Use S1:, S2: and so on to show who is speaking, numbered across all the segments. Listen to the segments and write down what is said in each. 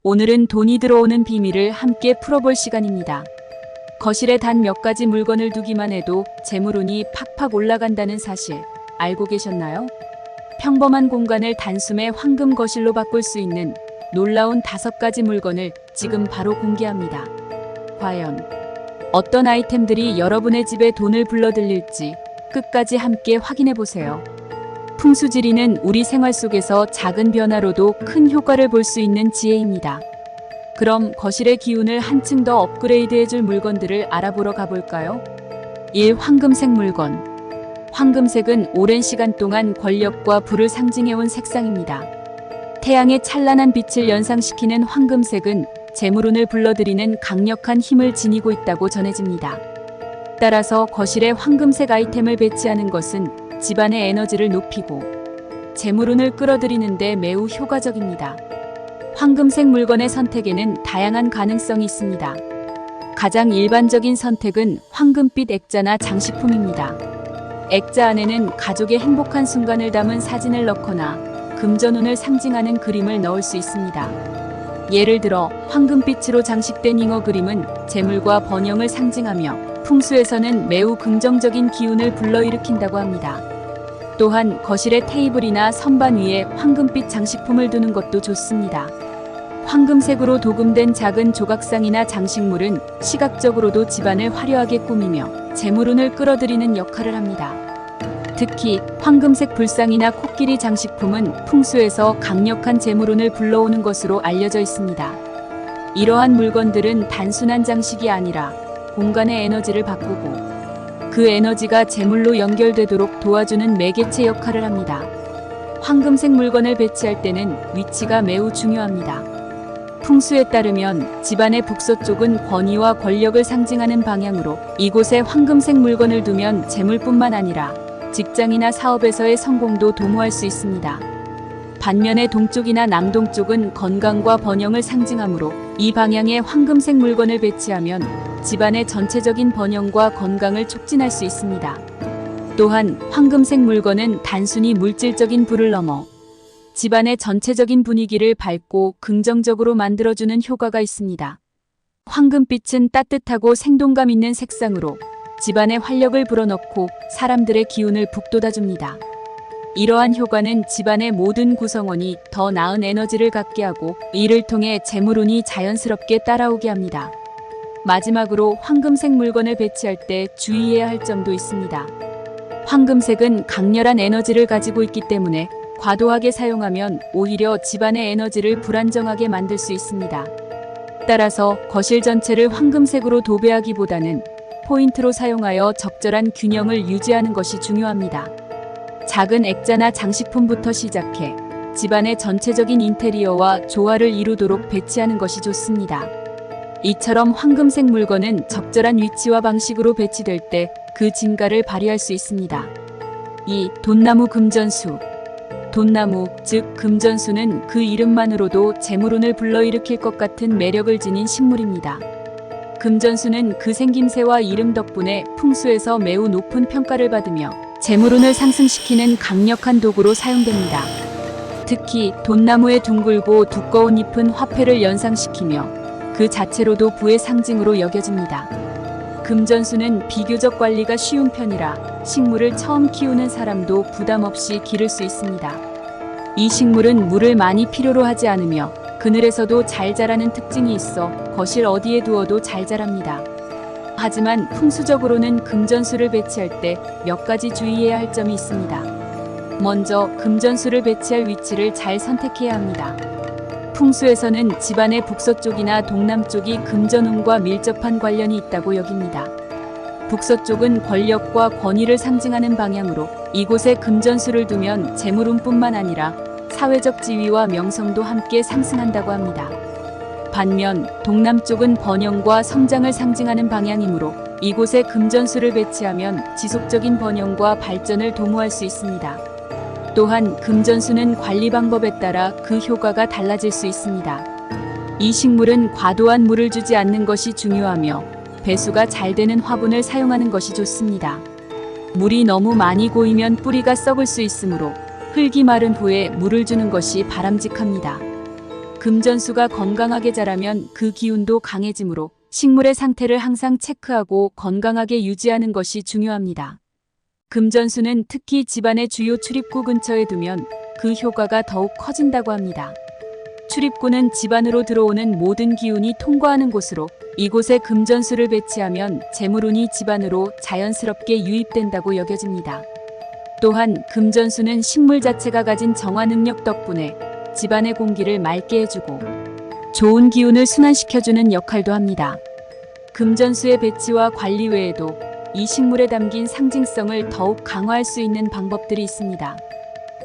S1: 오늘은 돈이 들어오는 비밀을 함께 풀어볼 시간입니다. 거실에 단 몇 가지 물건을 두기만 해도 재물운이 팍팍 올라간다는 사실 알고 계셨나요? 평범한 공간을 단숨에 황금 거실로 바꿀 수 있는 놀라운 5가지 물건을 지금 바로 공개합니다. 과연 어떤 아이템들이 여러분의 집에 돈을 불러들일지 끝까지 함께 확인해 보세요. 풍수지리는 우리 생활 속에서 작은 변화로도 큰 효과를 볼 수 있는 지혜입니다. 그럼 거실의 기운을 한층 더 업그레이드해 줄 물건들을 알아보러 가볼까요? 1. 황금색 물건. 황금색은 오랜 시간 동안 권력과 부를 상징해온 색상입니다. 태양의 찬란한 빛을 연상시키는 황금색은 재물운을 불러들이는 강력한 힘을 지니고 있다고 전해집니다. 따라서 거실에 황금색 아이템을 배치하는 것은 집안의 에너지를 높이고 재물운을 끌어들이는 데 매우 효과적입니다. 황금색 물건의 선택에는 다양한 가능성이 있습니다. 가장 일반적인 선택은 황금빛 액자나 장식품입니다. 액자 안에는 가족의 행복한 순간을 담은 사진을 넣거나 금전운을 상징하는 그림을 넣을 수 있습니다. 예를 들어 황금빛으로 장식된 잉어 그림은 재물과 번영을 상징하며 풍수에서는 매우 긍정적인 기운을 불러일으킨다고 합니다. 또한 거실의 테이블이나 선반 위에 황금빛 장식품을 두는 것도 좋습니다. 황금색으로 도금된 작은 조각상이나 장식물은 시각적으로도 집안을 화려하게 꾸미며 재물운을 끌어들이는 역할을 합니다. 특히 황금색 불상이나 코끼리 장식품은 풍수에서 강력한 재물운을 불러오는 것으로 알려져 있습니다. 이러한 물건들은 단순한 장식이 아니라 공간의 에너지를 바꾸고 그 에너지가 재물로 연결되도록 도와주는 매개체 역할을 합니다. 황금색 물건을 배치할 때는 위치가 매우 중요합니다. 풍수에 따르면 집안의 북서쪽은 권위와 권력을 상징하는 방향으로 이곳에 황금색 물건을 두면 재물뿐만 아니라 직장이나 사업에서의 성공도 도모할 수 있습니다. 반면에 동쪽이나 남동쪽은 건강과 번영을 상징하므로 이 방향에 황금색 물건을 배치하면 집안의 전체적인 번영과 건강을 촉진할 수 있습니다. 또한 황금색 물건은 단순히 물질적인 부를 넘어 집안의 전체적인 분위기를 밝고 긍정적으로 만들어주는 효과가 있습니다. 황금빛은 따뜻하고 생동감 있는 색상으로 집안의 활력을 불어넣고 사람들의 기운을 북돋아줍니다. 이러한 효과는 집안의 모든 구성원이 더 나은 에너지를 갖게 하고 이를 통해 재물운이 자연스럽게 따라오게 합니다. 마지막으로 황금색 물건을 배치할 때 주의해야 할 점도 있습니다. 황금색은 강렬한 에너지를 가지고 있기 때문에 과도하게 사용하면 오히려 집안의 에너지를 불안정하게 만들 수 있습니다. 따라서 거실 전체를 황금색으로 도배하기보다는 포인트로 사용하여 적절한 균형을 유지하는 것이 중요합니다. 작은 액자나 장식품부터 시작해 집안의 전체적인 인테리어와 조화를 이루도록 배치하는 것이 좋습니다. 이처럼 황금색 물건은 적절한 위치와 방식으로 배치될 때 그 진가를 발휘할 수 있습니다. 2. 돈나무 금전수. 돈나무, 즉 금전수는 그 이름만으로도 재물운을 불러일으킬 것 같은 매력을 지닌 식물입니다. 금전수는 그 생김새와 이름 덕분에 풍수에서 매우 높은 평가를 받으며 재물운을 상승시키는 강력한 도구로 사용됩니다. 특히 돈나무의 둥글고 두꺼운 잎은 화폐를 연상시키며 그 자체로도 부의 상징으로 여겨집니다. 금전수는 비교적 관리가 쉬운 편이라 식물을 처음 키우는 사람도 부담 없이 기를 수 있습니다. 이 식물은 물을 많이 필요로 하지 않으며 그늘에서도 잘 자라는 특징이 있어 거실 어디에 두어도 잘 자랍니다. 하지만 풍수적으로는 금전수를 배치할 때 몇 가지 주의해야 할 점이 있습니다. 먼저 금전수를 배치할 위치를 잘 선택해야 합니다. 풍수에서는 집안의 북서쪽이나 동남쪽이 금전운과 밀접한 관련이 있다고 여깁니다. 북서쪽은 권력과 권위를 상징하는 방향으로 이곳에 금전수를 두면 재물운뿐만 아니라 사회적 지위와 명성도 함께 상승한다고 합니다. 반면 동남쪽은 번영과 성장을 상징하는 방향이므로 이곳에 금전수를 배치하면 지속적인 번영과 발전을 도모할 수 있습니다. 또한 금전수는 관리 방법에 따라 그 효과가 달라질 수 있습니다. 이 식물은 과도한 물을 주지 않는 것이 중요하며 배수가 잘 되는 화분을 사용하는 것이 좋습니다. 물이 너무 많이 고이면 뿌리가 썩을 수 있으므로 흙이 마른 후에 물을 주는 것이 바람직합니다. 금전수가 건강하게 자라면 그 기운도 강해지므로 식물의 상태를 항상 체크하고 건강하게 유지하는 것이 중요합니다. 금전수는 특히 집안의 주요 출입구 근처에 두면 그 효과가 더욱 커진다고 합니다. 출입구는 집안으로 들어오는 모든 기운이 통과하는 곳으로 이곳에 금전수를 배치하면 재물운이 집안으로 자연스럽게 유입된다고 여겨집니다. 또한 금전수는 식물 자체가 가진 정화 능력 덕분에 집안의 공기를 맑게 해주고 좋은 기운을 순환시켜주는 역할도 합니다. 금전수의 배치와 관리 외에도 이 식물에 담긴 상징성을 더욱 강화할 수 있는 방법들이 있습니다.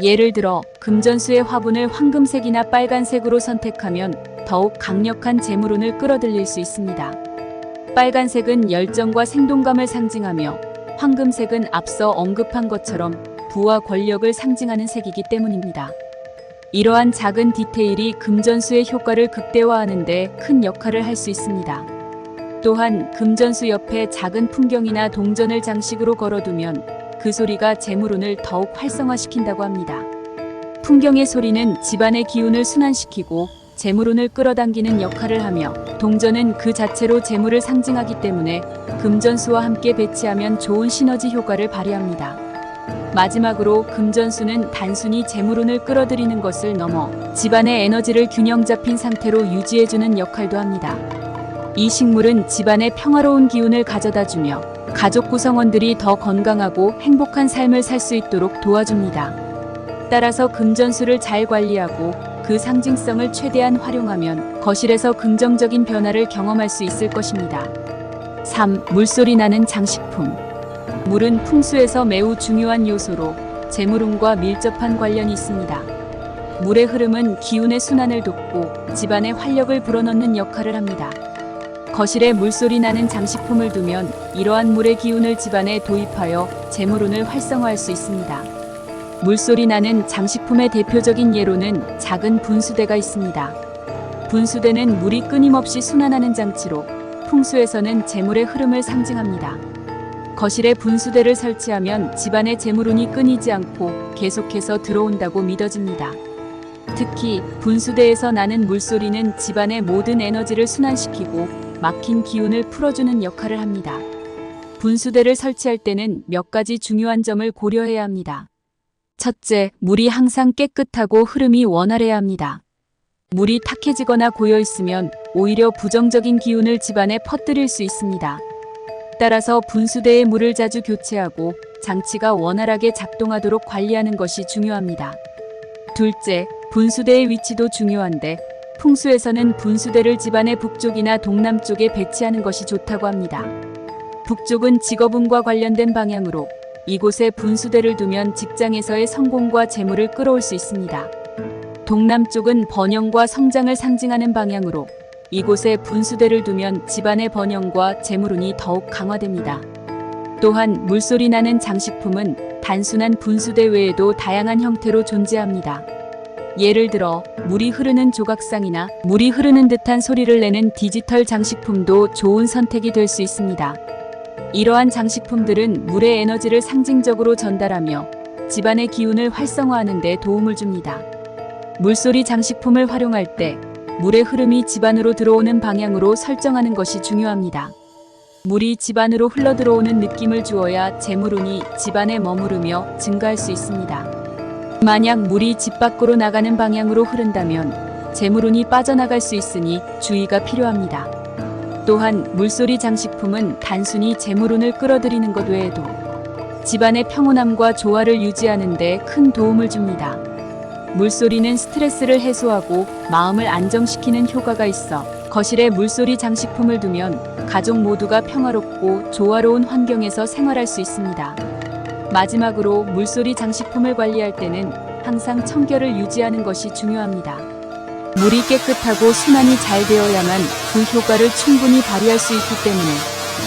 S1: 예를 들어 금전수의 화분을 황금색이나 빨간색으로 선택하면 더욱 강력한 재물운을 끌어들일 수 있습니다. 빨간색은 열정과 생동감을 상징하며 황금색은 앞서 언급한 것처럼 부와 권력을 상징하는 색이기 때문입니다. 이러한 작은 디테일이 금전수의 효과를 극대화하는 데 큰 역할을 할 수 있습니다. 또한 금전수 옆에 작은 풍경이나 동전을 장식으로 걸어두면 그 소리가 재물운을 더욱 활성화시킨다고 합니다. 풍경의 소리는 집안의 기운을 순환시키고 재물운을 끌어당기는 역할을 하며 동전은 그 자체로 재물을 상징하기 때문에 금전수와 함께 배치하면 좋은 시너지 효과를 발휘합니다. 마지막으로 금전수는 단순히 재물운을 끌어들이는 것을 넘어 집안의 에너지를 균형 잡힌 상태로 유지해주는 역할도 합니다. 이 식물은 집안에 평화로운 기운을 가져다주며 가족 구성원들이 더 건강하고 행복한 삶을 살 수 있도록 도와줍니다. 따라서 금전수를 잘 관리하고 그 상징성을 최대한 활용하면 거실에서 긍정적인 변화를 경험할 수 있을 것입니다. 3. 물소리 나는 장식품. 물은 풍수에서 매우 중요한 요소로 재물운과 밀접한 관련이 있습니다. 물의 흐름은 기운의 순환을 돕고 집안에 활력을 불어넣는 역할을 합니다. 거실에 물소리 나는 장식품을 두면 이러한 물의 기운을 집안에 도입하여 재물운을 활성화할 수 있습니다. 물소리 나는 장식품의 대표적인 예로는 작은 분수대가 있습니다. 분수대는 물이 끊임없이 순환하는 장치로 풍수에서는 재물의 흐름을 상징합니다. 거실에 분수대를 설치하면 집안의 재물운이 끊이지 않고 계속해서 들어온다고 믿어집니다. 특히 분수대에서 나는 물소리는 집안의 모든 에너지를 순환시키고 막힌 기운을 풀어주는 역할을 합니다. 분수대를 설치할 때는 몇 가지 중요한 점을 고려해야 합니다. 첫째, 물이 항상 깨끗하고 흐름이 원활해야 합니다. 물이 탁해지거나 고여 있으면 오히려 부정적인 기운을 집안에 퍼뜨릴 수 있습니다. 따라서 분수대의 물을 자주 교체하고 장치가 원활하게 작동하도록 관리하는 것이 중요합니다. 둘째, 분수대의 위치도 중요한데 풍수에서는 분수대를 집안의 북쪽이나 동남쪽에 배치하는 것이 좋다고 합니다. 북쪽은 직업운과 관련된 방향으로 이곳에 분수대를 두면 직장에서의 성공과 재물을 끌어올 수 있습니다. 동남쪽은 번영과 성장을 상징하는 방향으로 이곳에 분수대를 두면 집안의 번영과 재물운이 더욱 강화됩니다. 또한 물소리 나는 장식품은 단순한 분수대 외에도 다양한 형태로 존재합니다. 예를 들어 물이 흐르는 조각상이나 물이 흐르는 듯한 소리를 내는 디지털 장식품도 좋은 선택이 될 수 있습니다. 이러한 장식품들은 물의 에너지를 상징적으로 전달하며 집안의 기운을 활성화하는 데 도움을 줍니다. 물소리 장식품을 활용할 때 물의 흐름이 집안으로 들어오는 방향으로 설정하는 것이 중요합니다. 물이 집안으로 흘러들어오는 느낌을 주어야 재물운이 집안에 머무르며 증가할 수 있습니다. 만약 물이 집 밖으로 나가는 방향으로 흐른다면 재물운이 빠져나갈 수 있으니 주의가 필요합니다. 또한 물소리 장식품은 단순히 재물운을 끌어들이는 것 외에도 집안의 평온함과 조화를 유지하는 데 큰 도움을 줍니다. 물소리는 스트레스를 해소하고 마음을 안정시키는 효과가 있어 거실에 물소리 장식품을 두면 가족 모두가 평화롭고 조화로운 환경에서 생활할 수 있습니다. 마지막으로 물소리 장식품을 관리할 때는 항상 청결을 유지하는 것이 중요합니다. 물이 깨끗하고 순환이 잘 되어야만 그 효과를 충분히 발휘할 수 있기 때문에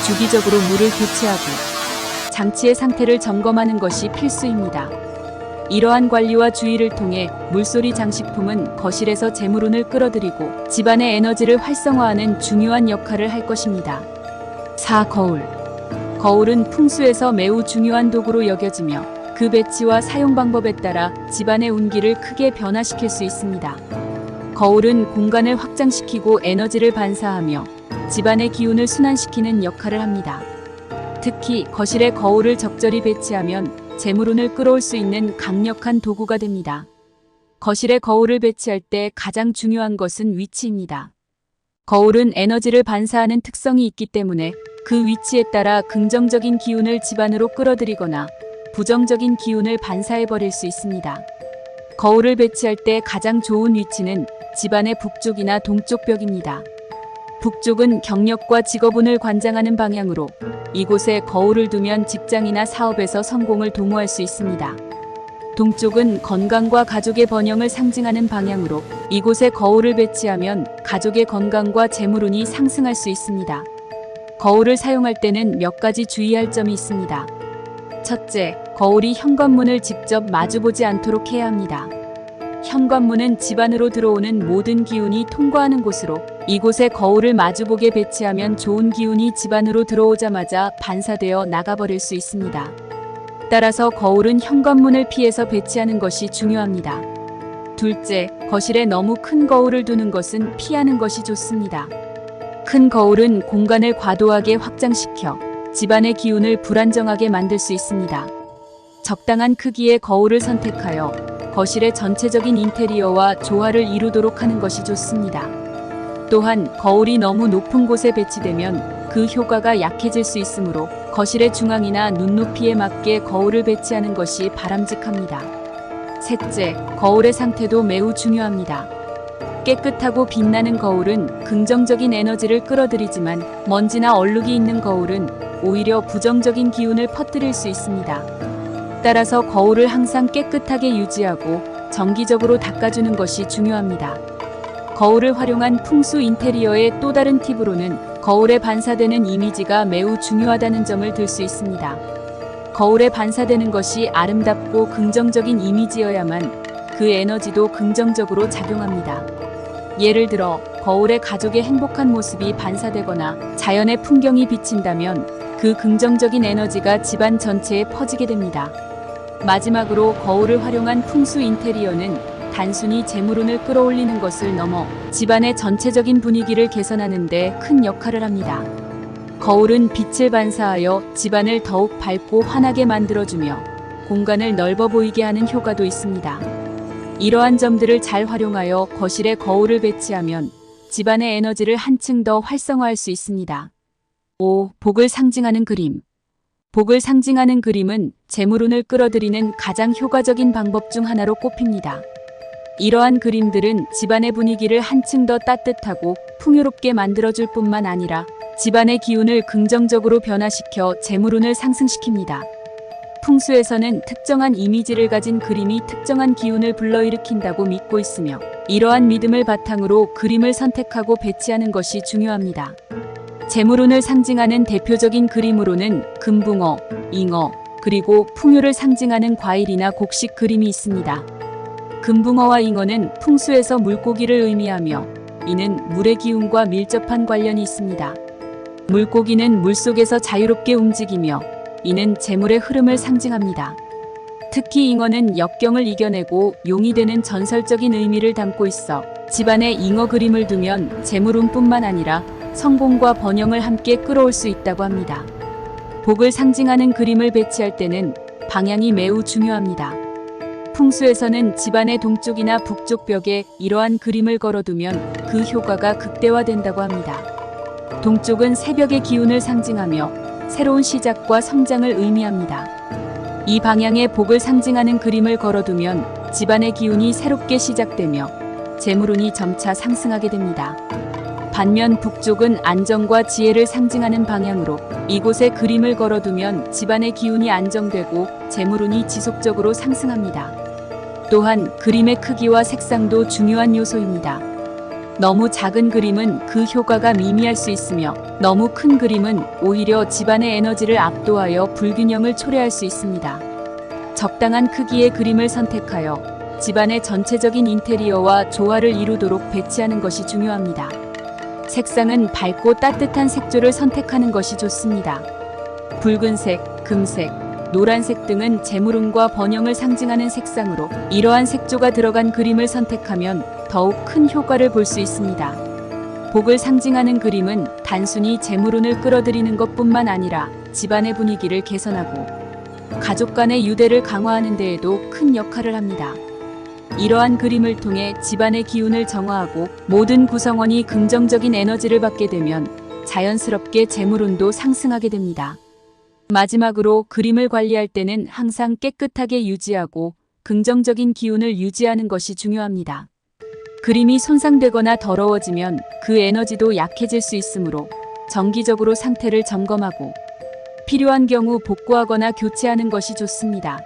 S1: 주기적으로 물을 교체하고 장치의 상태를 점검하는 것이 필수입니다. 이러한 관리와 주의를 통해 물소리 장식품은 거실에서 재물운을 끌어들이고 집안의 에너지를 활성화하는 중요한 역할을 할 것입니다. 4. 거울. 거울은 풍수에서 매우 중요한 도구로 여겨지며 그 배치와 사용 방법에 따라 집안의 운기를 크게 변화시킬 수 있습니다. 거울은 공간을 확장시키고 에너지를 반사하며 집안의 기운을 순환시키는 역할을 합니다. 특히 거실에 거울을 적절히 배치하면 재물운을 끌어올 수 있는 강력한 도구가 됩니다. 거실에 거울을 배치할 때 가장 중요한 것은 위치입니다. 거울은 에너지를 반사하는 특성이 있기 때문에 그 위치에 따라 긍정적인 기운을 집안으로 끌어들이거나 부정적인 기운을 반사해버릴 수 있습니다. 거울을 배치할 때 가장 좋은 위치는 집안의 북쪽이나 동쪽 벽입니다. 북쪽은 경력과 직업운을 관장하는 방향으로 이곳에 거울을 두면 직장이나 사업에서 성공을 도모할 수 있습니다. 동쪽은 건강과 가족의 번영을 상징하는 방향으로 이곳에 거울을 배치하면 가족의 건강과 재물운이 상승할 수 있습니다. 거울을 사용할 때는 몇 가지 주의할 점이 있습니다. 첫째, 거울이 현관문을 직접 마주보지 않도록 해야 합니다. 현관문은 집 안으로 들어오는 모든 기운이 통과하는 곳으로 이곳에 거울을 마주보게 배치하면 좋은 기운이 집 안으로 들어오자마자 반사되어 나가버릴 수 있습니다. 따라서 거울은 현관문을 피해서 배치하는 것이 중요합니다. 둘째, 거실에 너무 큰 거울을 두는 것은 피하는 것이 좋습니다. 큰 거울은 공간을 과도하게 확장시켜 집안의 기운을 불안정하게 만들 수 있습니다. 적당한 크기의 거울을 선택하여 거실의 전체적인 인테리어와 조화를 이루도록 하는 것이 좋습니다. 또한 거울이 너무 높은 곳에 배치되면 그 효과가 약해질 수 있으므로 거실의 중앙이나 눈높이에 맞게 거울을 배치하는 것이 바람직합니다. 셋째, 거울의 상태도 매우 중요합니다. 깨끗하고 빛나는 거울은 긍정적인 에너지를 끌어들이지만 먼지나 얼룩이 있는 거울은 오히려 부정적인 기운을 퍼뜨릴 수 있습니다. 따라서 거울을 항상 깨끗하게 유지하고 정기적으로 닦아주는 것이 중요합니다. 거울을 활용한 풍수 인테리어의 또 다른 팁으로는 거울에 반사되는 이미지가 매우 중요하다는 점을 들 수 있습니다. 거울에 반사되는 것이 아름답고 긍정적인 이미지여야만 그 에너지도 긍정적으로 작용합니다. 예를 들어 거울에 가족의 행복한 모습이 반사되거나 자연의 풍경이 비친다면 그 긍정적인 에너지가 집안 전체에 퍼지게 됩니다. 마지막으로 거울을 활용한 풍수 인테리어는 단순히 재물운을 끌어올리는 것을 넘어 집안의 전체적인 분위기를 개선하는 데 큰 역할을 합니다. 거울은 빛을 반사하여 집안을 더욱 밝고 환하게 만들어주며 공간을 넓어 보이게 하는 효과도 있습니다. 이러한 점들을 잘 활용하여 거실에 거울을 배치하면 집안의 에너지를 한층 더 활성화할 수 있습니다. 5. 복을 상징하는 그림. 복을 상징하는 그림은 재물운을 끌어들이는 가장 효과적인 방법 중 하나로 꼽힙니다. 이러한 그림들은 집안의 분위기를 한층 더 따뜻하고 풍요롭게 만들어줄 뿐만 아니라 집안의 기운을 긍정적으로 변화시켜 재물운을 상승시킵니다. 풍수에서는 특정한 이미지를 가진 그림이 특정한 기운을 불러일으킨다고 믿고 있으며 이러한 믿음을 바탕으로 그림을 선택하고 배치하는 것이 중요합니다. 재물운을 상징하는 대표적인 그림으로는 금붕어, 잉어, 그리고 풍요를 상징하는 과일이나 곡식 그림이 있습니다. 금붕어와 잉어는 풍수에서 물고기를 의미하며 이는 물의 기운과 밀접한 관련이 있습니다. 물고기는 물속에서 자유롭게 움직이며 이는 재물의 흐름을 상징합니다. 특히 잉어는 역경을 이겨내고 용이 되는 전설적인 의미를 담고 있어 집안에 잉어 그림을 두면 재물운뿐만 아니라 성공과 번영을 함께 끌어올 수 있다고 합니다. 복을 상징하는 그림을 배치할 때는 방향이 매우 중요합니다. 풍수에서는 집안의 동쪽이나 북쪽 벽에 이러한 그림을 걸어두면 그 효과가 극대화된다고 합니다. 동쪽은 새벽의 기운을 상징하며 새로운 시작과 성장을 의미합니다. 이 방향에 복을 상징하는 그림을 걸어두면 집안의 기운이 새롭게 시작되며 재물운이 점차 상승하게 됩니다. 반면 북쪽은 안정과 지혜를 상징하는 방향으로 이곳에 그림을 걸어두면 집안의 기운이 안정되고 재물운이 지속적으로 상승합니다. 또한 그림의 크기와 색상도 중요한 요소입니다. 너무 작은 그림은 그 효과가 미미할 수 있으며 너무 큰 그림은 오히려 집안의 에너지를 압도하여 불균형을 초래할 수 있습니다. 적당한 크기의 그림을 선택하여 집안의 전체적인 인테리어와 조화를 이루도록 배치하는 것이 중요합니다. 색상은 밝고 따뜻한 색조를 선택하는 것이 좋습니다. 붉은색, 금색, 노란색 등은 재물운과 번영을 상징하는 색상으로 이러한 색조가 들어간 그림을 선택하면 더욱 큰 효과를 볼 수 있습니다. 복을 상징하는 그림은 단순히 재물운을 끌어들이는 것뿐만 아니라 집안의 분위기를 개선하고 가족 간의 유대를 강화하는 데에도 큰 역할을 합니다. 이러한 그림을 통해 집안의 기운을 정화하고 모든 구성원이 긍정적인 에너지를 받게 되면 자연스럽게 재물운도 상승하게 됩니다. 마지막으로 그림을 관리할 때는 항상 깨끗하게 유지하고 긍정적인 기운을 유지하는 것이 중요합니다. 그림이 손상되거나 더러워지면 그 에너지도 약해질 수 있으므로 정기적으로 상태를 점검하고 필요한 경우 복구하거나 교체하는 것이 좋습니다.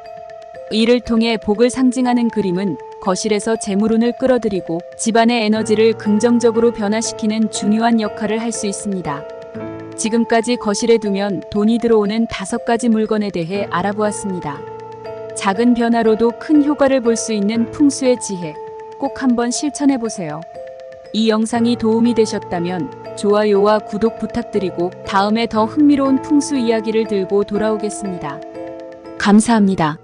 S1: 이를 통해 복을 상징하는 그림은 거실에서 재물운을 끌어들이고 집안의 에너지를 긍정적으로 변화시키는 중요한 역할을 할 수 있습니다. 지금까지 거실에 두면 돈이 들어오는 5가지 물건에 대해 알아보았습니다. 작은 변화로도 큰 효과를 볼 수 있는 풍수의 지혜, 꼭 한번 실천해 보세요. 이 영상이 도움이 되셨다면 좋아요와 구독 부탁드리고 다음에 더 흥미로운 풍수 이야기를 들고 돌아오겠습니다. 감사합니다.